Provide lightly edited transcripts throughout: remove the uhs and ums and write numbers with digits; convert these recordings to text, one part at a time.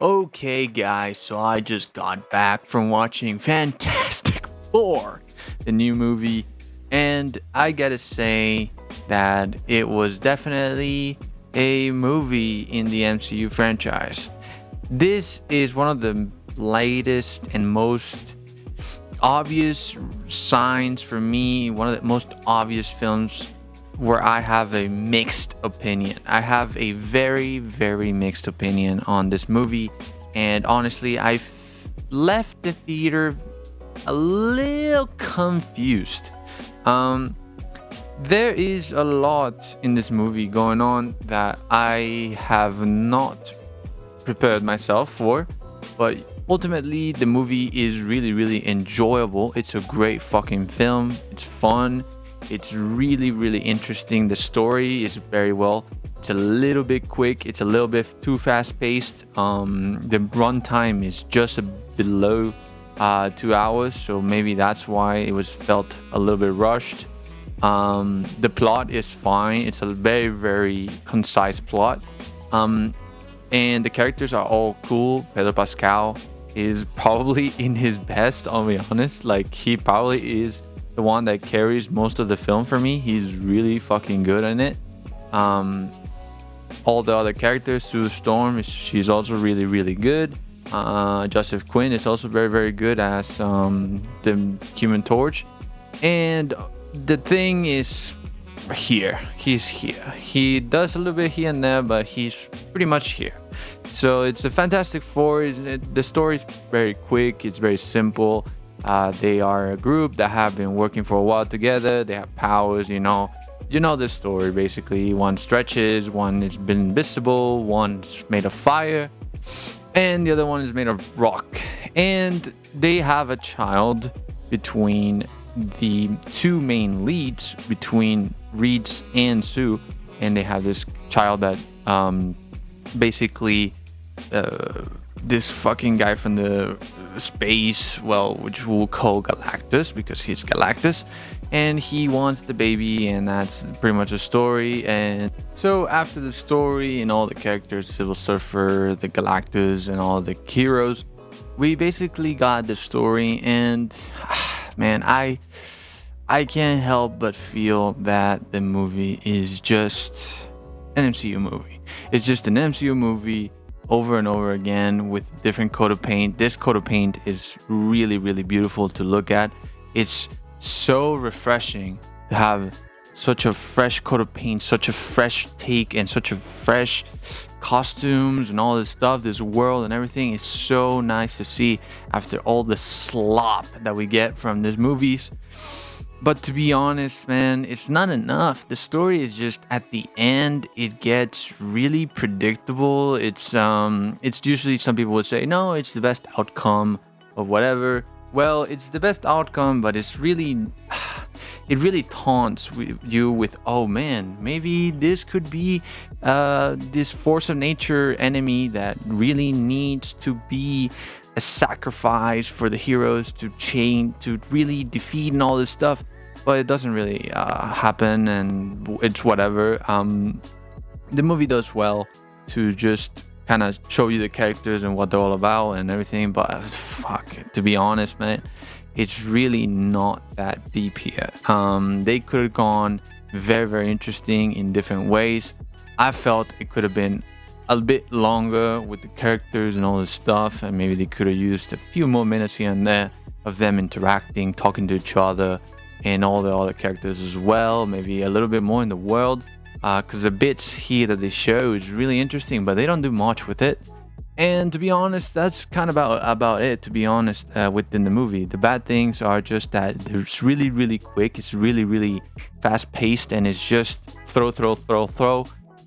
Okay, guys, so I just got back from watching Fantastic Four, the new movie, and I gotta say that it was definitely a movie in the MCU franchise. This is one of the latest and most obvious signs for me, one of the most obvious films where I have a mixed opinion. I have a very, very mixed opinion on this movie, and honestly, left the theater a little confused. Um, there is a lot in this movie going on that I have not prepared myself for, but ultimately, the movie is really, really enjoyable. It's a great fucking film. It's fun. It's really, really interesting. The story is very well. It's a little bit quick. It's a little bit too fast paced. The runtime is just below 2 hours, so maybe that's why it was felt a little bit rushed. The plot is fine. It's a very, very concise plot. And the characters are all cool. Pedro Pascal is probably in his best, I'll be honest. Like, he probably is the one that carries most of the film for me. He's really fucking good in it. All the other characters, Sue Storm, she's also really, really good. Joseph Quinn is also very, very good as the Human Torch. And the thing is here. He's here. He does a little bit here and there, but he's pretty much here. So it's a Fantastic Four. The story is very quick. It's very simple. They are a group that have been working for a while together. They have powers, you know the story basically. One stretches, one has been invisible, one's made of fire, and the other one is made of rock. And they have a child between the two main leads, between Reeds and Sue, and they have this child that basically this fucking guy from the space, which we'll call Galactus because he's Galactus, and he wants the baby, and that's pretty much the story. And so after the story and all the characters, Silver Surfer, the Galactus, and all the heroes, we basically got the story. And man, I can't help but feel that the movie is just an MCU movie. It's just an MCU movie over and over again with different coat of paint. This coat of paint is really, really beautiful to look at. It's so refreshing to have such a fresh coat of paint, such a fresh take, and such a fresh costumes and all this stuff. This world and everything is so nice to see after all the slop that we get from these movies. But to be honest, man, it's not enough. The story is just, at the end, it gets really predictable. It's usually, some people would say, no, it's the best outcome of whatever. Well, it's the best outcome, but it really taunts you with, oh man, maybe this could be this force of nature enemy that really needs to be a sacrifice for the heroes to really defeat and all this stuff. But it doesn't really happen, and it's whatever. The movie does well to just kind of show you the characters and what they're all about and everything. But fuck, to be honest, man, it's really not that deep here. They could have gone very, very interesting in different ways. I felt it could have been a bit longer with the characters and all this stuff, and maybe they could have used a few more minutes here and there of them interacting, talking to each other, and all the other characters as well. Maybe a little bit more in the world, because the bits here that they show is really interesting, but they don't do much with it. And to be honest, that's kind of about it, to be honest, within the movie. The bad things are just that it's really, really quick. It's really, really fast paced, and it's just throw.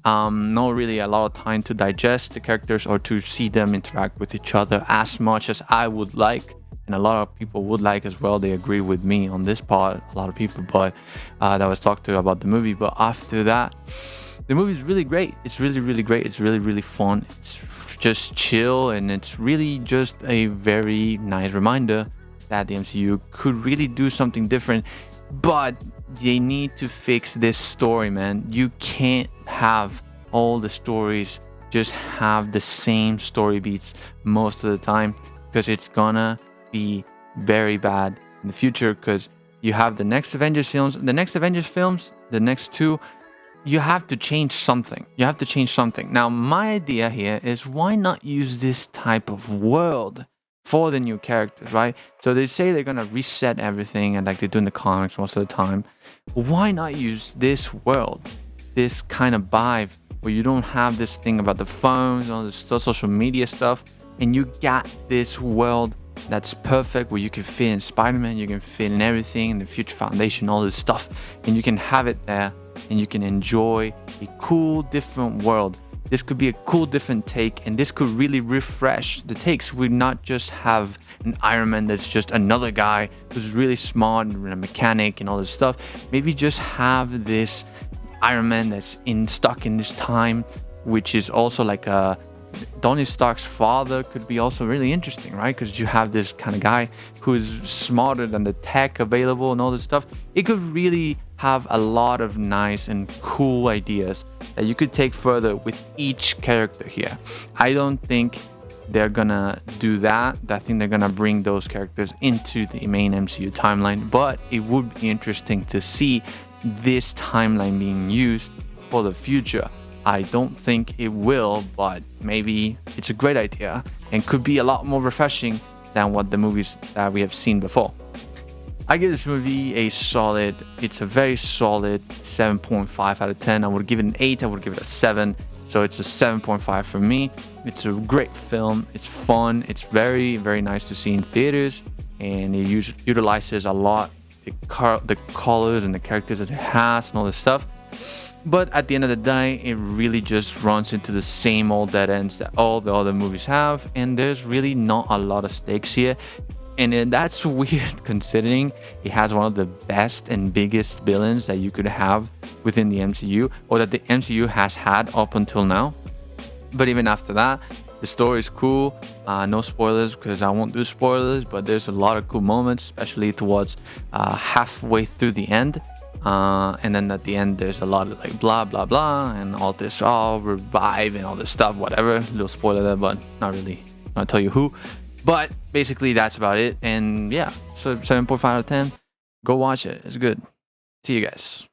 Not really a lot of time to digest the characters or to see them interact with each other as much as I would like. And a lot of people would like as well. They agree with me on this part, a lot of people, but that was talked to about the movie. But after that, the movie is really great. It's really, really great. It's really, really fun. It's just chill, and it's really just a very nice reminder that the MCU could really do something different. But they need to fix this story, man. You can't have all the stories just have the same story beats most of the time, because it's gonna be very bad in the future. Because you have the next Avengers films, the next two, you have to change something. Now, my idea here is, why not use this type of world for the new characters, right? So they say they're gonna reset everything, and like they do in the comics most of the time. Why not use this world, this kind of vibe, where you don't have this thing about the phones, all this social media stuff, and you got this world that's perfect, where you can fit in Spider-Man, you can fit in everything, in the Future Foundation, all this stuff, and you can have it there, and you can enjoy a cool, different world. This could be a cool, different take, and this could really refresh the takes. We not just have an Iron Man that's just another guy who's really smart and a mechanic and all this stuff. Maybe just have this Iron Man that's stuck in this time, which is also like a Tony Stark's father. Could be also really interesting, right? Because you have this kind of guy who is smarter than the tech available and all this stuff. It could really have a lot of nice and cool ideas that you could take further with each character here. I don't think they're gonna do that. I think they're gonna bring those characters into the main MCU timeline, but it would be interesting to see this timeline being used for the future. I don't think it will, but maybe it's a great idea and could be a lot more refreshing than what the movies that we have seen before. I give this movie it's a very solid 7.5 out of 10. I would give it an 8, I would give it a 7. So it's a 7.5 for me. It's a great film. It's fun. It's very, very nice to see in theaters, and it utilizes a lot the colors and the characters that it has and all this stuff. But at the end of the day, it really just runs into the same old dead ends that all the other movies have, and there's really not a lot of stakes here. And that's weird, considering it has one of the best and biggest villains that you could have within the MCU, or that the MCU has had up until now. But even after that, the story is cool. No spoilers, because I won't do spoilers, but there's a lot of cool moments, especially towards halfway through the end. And then at the end, there's a lot of like blah blah blah and all this, revive and all this stuff, whatever. Little spoiler there, but not really. I'll tell you who. But basically, that's about it. And yeah, so 7.5 out of 10. Go watch it. It's good. See you guys.